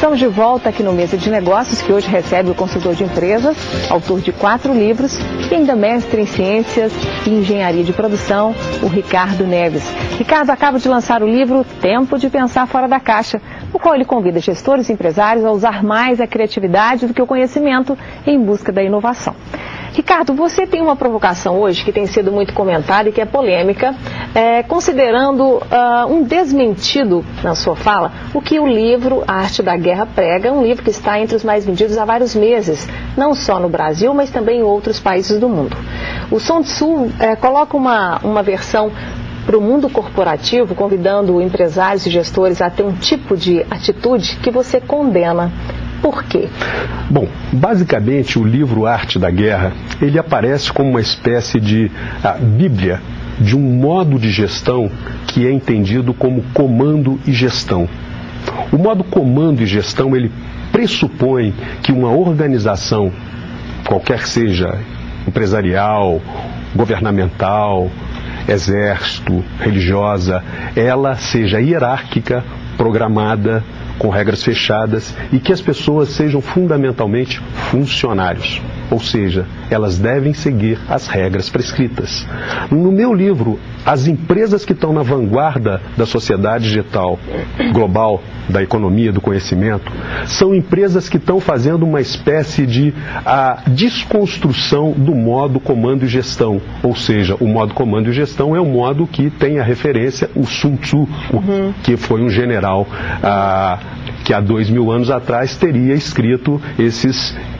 Estamos de volta aqui no Mesa de Negócios, que hoje recebe o consultor de empresas, autor de 4 livros e ainda mestre em ciências e engenharia de produção, o Ricardo Neves. Ricardo acaba de lançar o livro Tempo de Pensar Fora da Caixa, no qual ele convida gestores e empresários a usar mais a criatividade do que o conhecimento em busca da inovação. Ricardo, você tem uma provocação hoje que tem sido muito comentada e que é polêmica, considerando um desmentido na sua fala, o que o livro A Arte da Guerra prega, um livro que está entre os mais vendidos há vários meses, não só no Brasil, mas também em outros países do mundo. O Sun Tzu coloca uma versão para o mundo corporativo, convidando empresários e gestores a ter um tipo de atitude que você condena. Por quê? Bom, basicamente o livro Arte da Guerra, ele aparece como uma espécie de bíblia de um modo de gestão que é entendido como comando e gestão. O modo comando e gestão, ele pressupõe que uma organização, qualquer que seja, empresarial, governamental, exército, religiosa, ela seja hierárquica, programada, com regras fechadas e que as pessoas sejam fundamentalmente funcionários. Ou seja, elas devem seguir as regras prescritas. No meu livro, as empresas que estão na vanguarda da sociedade digital global, da economia, do conhecimento, são empresas que estão fazendo uma espécie de desconstrução do modo comando e gestão. Ou seja, o modo comando e gestão é o modo que tem a referência, o Sun Tzu, que foi um general que há 2000 anos atrás teria escrito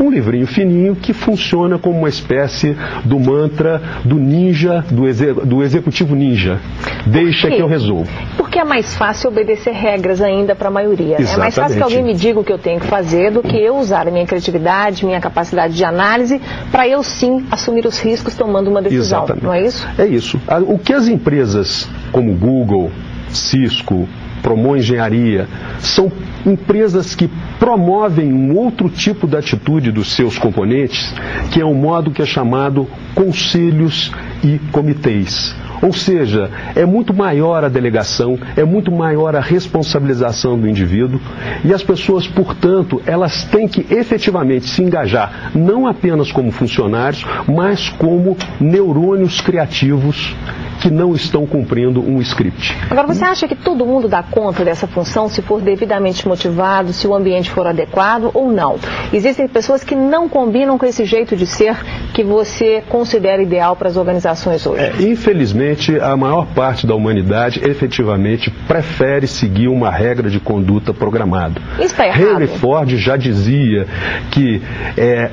um livrinho fininho que funciona como uma espécie do mantra do ninja, do executivo ninja. Deixa que eu resolvo. Porque é mais fácil obedecer regras ainda para a maioria. Né? É mais fácil que alguém me diga o que eu tenho que fazer do que eu usar a minha criatividade, minha capacidade de análise, para eu sim assumir os riscos tomando uma decisão. Exatamente. Não é isso? É isso. O que as empresas como Google, Cisco, Promon Engenharia, são empresas que promovem um outro tipo de atitude dos seus componentes, que é um modo que é chamado conselhos e comitês. Ou seja, é muito maior a delegação, é muito maior a responsabilização do indivíduo e as pessoas, portanto, elas têm que efetivamente se engajar, não apenas como funcionários, mas como neurônios criativos que não estão cumprindo um script. Agora, você acha que todo mundo dá conta dessa função se for devidamente motivado, se o ambiente for adequado ou não? Existem pessoas que não combinam com esse jeito de ser que você considera ideal para as organizações hoje. Infelizmente, a maior parte da humanidade efetivamente prefere seguir uma regra de conduta programada. Isso está errado. Henry Ford já dizia que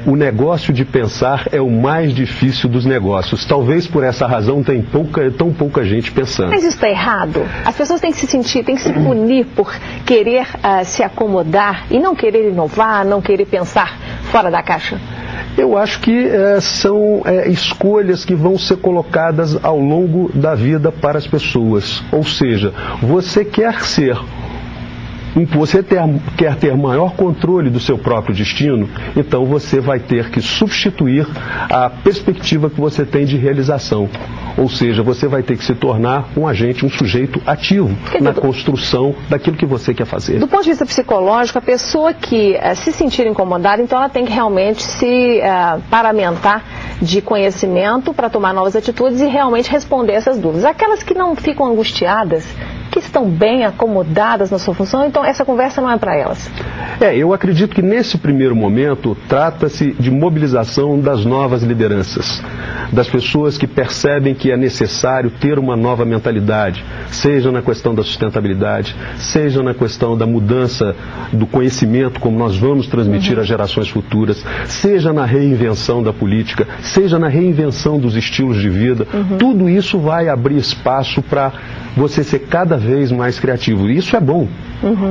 o negócio de pensar é o mais difícil dos negócios. Talvez por essa razão tem tão pouca gente pensando. Mas isso está errado. As pessoas têm que se sentir, têm que se punir por querer se acomodar e não querer inovar, não querer pensar fora da caixa. Eu acho que são escolhas que vão ser colocadas ao longo da vida para as pessoas. Ou seja, você quer ter maior controle do seu próprio destino, então você vai ter que substituir a perspectiva que você tem de realização. Ou seja, você vai ter que se tornar um agente, um sujeito ativo na construção daquilo que você quer fazer. Do ponto de vista psicológico, a pessoa que se sentir incomodada, então ela tem que realmente se paramentar de conhecimento para tomar novas atitudes e realmente responder essas dúvidas. Aquelas que não ficam angustiadas, que estão bem acomodadas na sua função, então essa conversa não é para elas. Eu acredito que nesse primeiro momento trata-se de mobilização das novas lideranças, das pessoas que percebem que é necessário ter uma nova mentalidade, seja na questão da sustentabilidade, seja na questão da mudança do conhecimento, como nós vamos transmitir às gerações futuras, seja na reinvenção da política, seja na reinvenção dos estilos de vida. Tudo isso vai abrir espaço para você ser cada vez mais criativo. E isso é bom.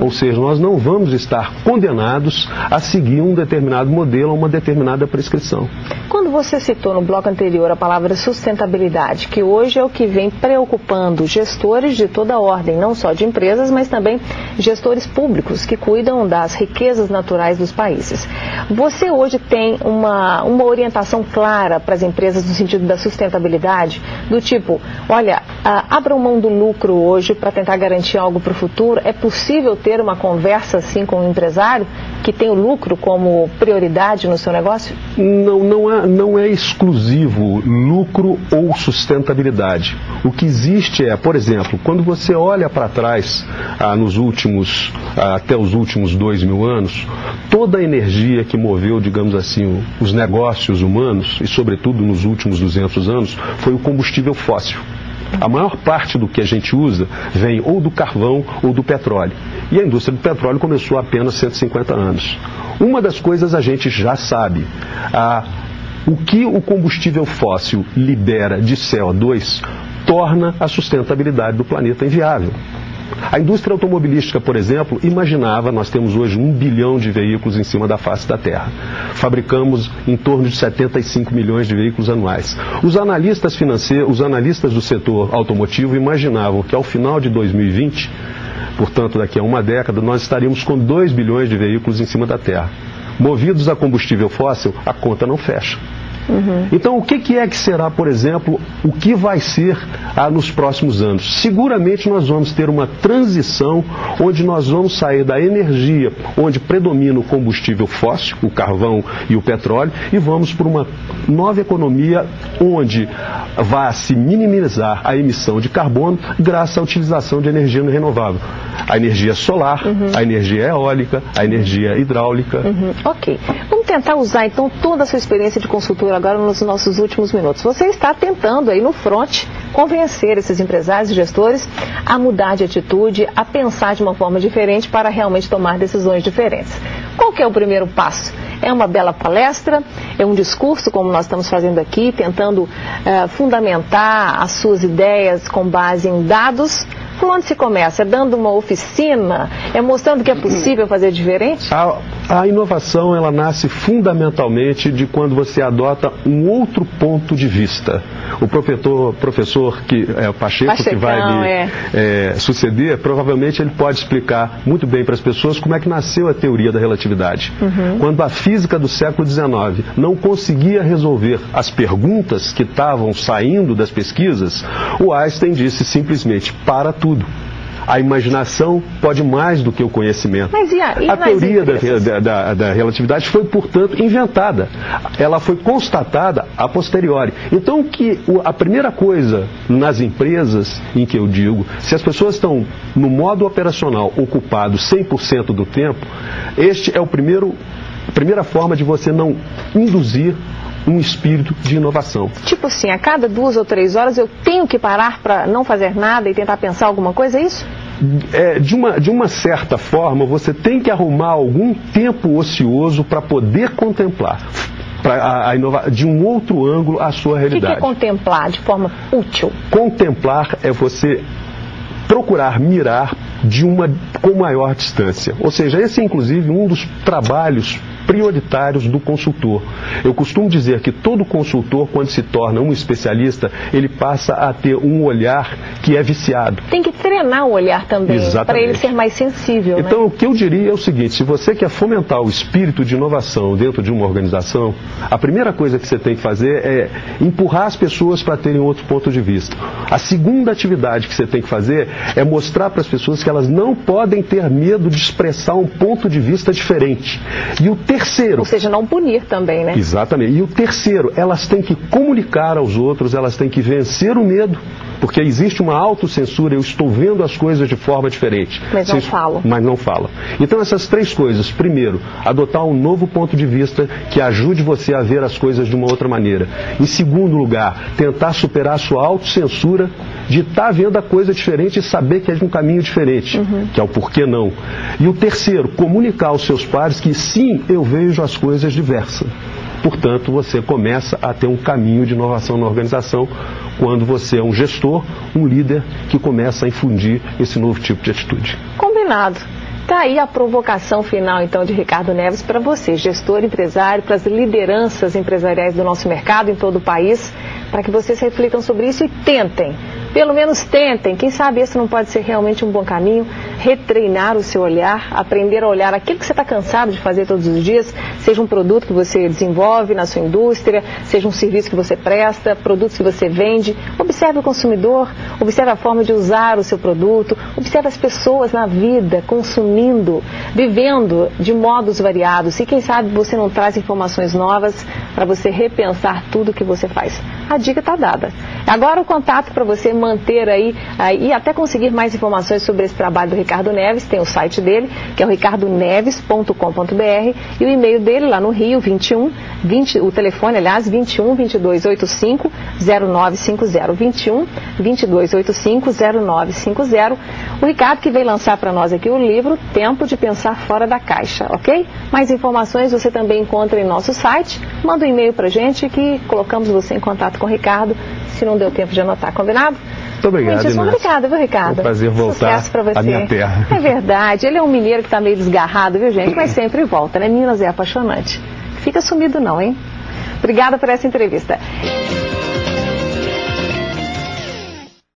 Ou seja, nós não vamos estar condenados a seguir um determinado modelo ou uma determinada prescrição. Quando você citou no bloco anterior a palavra sustentabilidade, que hoje é o que vem preocupando gestores de toda a ordem, não só de empresas, mas também gestores públicos que cuidam das riquezas naturais dos países. Você hoje tem uma orientação clara para as empresas no sentido da sustentabilidade, do tipo, olha, abram mão do lucro hoje para tentar garantir algo para o futuro? É possível ter uma conversa assim com o empresário que tem o lucro como prioridade no seu negócio? Não é exclusivo lucro ou sustentabilidade. O que existe é, por exemplo, quando você olha para trás até os últimos 2000 anos, toda a energia que moveu, digamos assim, os negócios humanos, e sobretudo nos últimos 200 anos, foi o combustível fóssil. A maior parte do que a gente usa vem ou do carvão ou do petróleo. E a indústria do petróleo começou há apenas 150 anos. Uma das coisas a gente já sabe. O que o combustível fóssil libera de CO2 torna a sustentabilidade do planeta inviável. A indústria automobilística, por exemplo, imaginava, nós temos hoje 1 bilhão de veículos em cima da face da Terra. Fabricamos em torno de 75 milhões de veículos anuais. Os analistas financeiros, os analistas do setor automotivo imaginavam que ao final de 2020, portanto daqui a uma década, nós estaríamos com 2 bilhões de veículos em cima da Terra. Movidos a combustível fóssil, a conta não fecha. Então, o que é que será, por exemplo, o que vai ser nos próximos anos? Seguramente nós vamos ter uma transição onde nós vamos sair da energia onde predomina o combustível fóssil, o carvão e o petróleo, e vamos para uma nova economia onde vai se minimizar a emissão de carbono graças à utilização de energia renovável. A energia solar, a energia eólica, a energia hidráulica. Ok. Vamos tentar usar então toda a sua experiência de consultor agora nos nossos últimos minutos. Você está tentando aí no front convencer esses empresários e gestores a mudar de atitude, a pensar de uma forma diferente para realmente tomar decisões diferentes. Qual que é o primeiro passo? É uma bela palestra? É um discurso, como nós estamos fazendo aqui, tentando fundamentar as suas ideias com base em dados? Por onde se começa? É dando uma oficina? É mostrando que é possível fazer diferente? A inovação, ela nasce fundamentalmente de quando você adota um outro ponto de vista. O professor Pacheco, que vai me suceder, provavelmente ele pode explicar muito bem para as pessoas como é que nasceu a teoria da relatividade. Quando a física do século XIX não conseguia resolver as perguntas que estavam saindo das pesquisas, o Einstein disse simplesmente, para tudo. A imaginação pode mais do que o conhecimento. A teoria da relatividade foi, portanto, inventada. Ela foi constatada a posteriori. Então, a primeira coisa nas empresas em que eu digo, se as pessoas estão no modo operacional ocupados 100% do tempo, este é a primeira forma de você não induzir um espírito de inovação. Tipo assim, a cada 2 ou 3 horas eu tenho que parar para não fazer nada e tentar pensar alguma coisa, é isso? De uma certa forma, você tem que arrumar algum tempo ocioso para poder contemplar, de um outro ângulo, a sua realidade. O que é contemplar de forma útil? Contemplar é você procurar mirar com maior distância. Ou seja, esse é inclusive um dos trabalhos prioritários do consultor. Eu costumo dizer que todo consultor, quando se torna um especialista, ele passa a ter um olhar que é viciado. Tem que treinar o olhar também, para ele ser mais sensível. Então, né? O que eu diria é o seguinte, se você quer fomentar o espírito de inovação dentro de uma organização, a primeira coisa que você tem que fazer é empurrar as pessoas para terem outro ponto de vista. A segunda atividade que você tem que fazer é mostrar para as pessoas que elas não podem ter medo de expressar um ponto de vista diferente. E o terceiro... Ou seja, não punir também, né? Exatamente. E o terceiro, elas têm que comunicar aos outros, elas têm que vencer o medo, porque existe uma autocensura, eu estou vendo as coisas de forma diferente. Mas não falam. Mas não falam. Então essas 3 coisas. Primeiro, adotar um novo ponto de vista que ajude você a ver as coisas de uma outra maneira. Em segundo lugar, tentar superar a sua autocensura de estar vendo a coisa diferente e saber que é de um caminho diferente, que é o porquê não. E o terceiro, comunicar aos seus pares que sim, eu vejo as coisas diversas. Portanto, você começa a ter um caminho de inovação na organização quando você é um gestor, um líder que começa a infundir esse novo tipo de atitude. Combinado. Tá aí a provocação final, então, de Ricardo Neves para você, gestor, empresário, para as lideranças empresariais do nosso mercado em todo o país, para que vocês reflitam sobre isso e tentem, pelo menos tentem, quem sabe esse não pode ser realmente um bom caminho, retreinar o seu olhar, aprender a olhar aquilo que você está cansado de fazer todos os dias, seja um produto que você desenvolve na sua indústria, seja um serviço que você presta, produtos que você vende. Observe o consumidor, observe a forma de usar o seu produto, observe as pessoas na vida, consumindo, vivendo de modos variados. E quem sabe você não traz informações novas para você repensar tudo que você faz. A dica está dada. Agora o contato para você manter aí e até conseguir mais informações sobre esse trabalho do Ricardo Neves, tem o site dele, que é o ricardoneves.com.br, e o e-mail dele lá no Rio, o telefone, aliás, 21 2285 0950, 21 2285 0950. O Ricardo que veio lançar para nós aqui o livro Tempo de Pensar Fora da Caixa, ok? Mais informações você também encontra em nosso site, manda um e-mail pra gente que colocamos você em contato com o Ricardo, se não deu tempo de anotar, combinado? Muito obrigado, Inês. Obrigada, viu, Ricardo? É um prazer voltar à minha terra. É verdade, ele é um mineiro que está meio desgarrado, viu, gente? Mas sempre volta, né? Minas é apaixonante. Fica sumido não, hein? Obrigada por essa entrevista.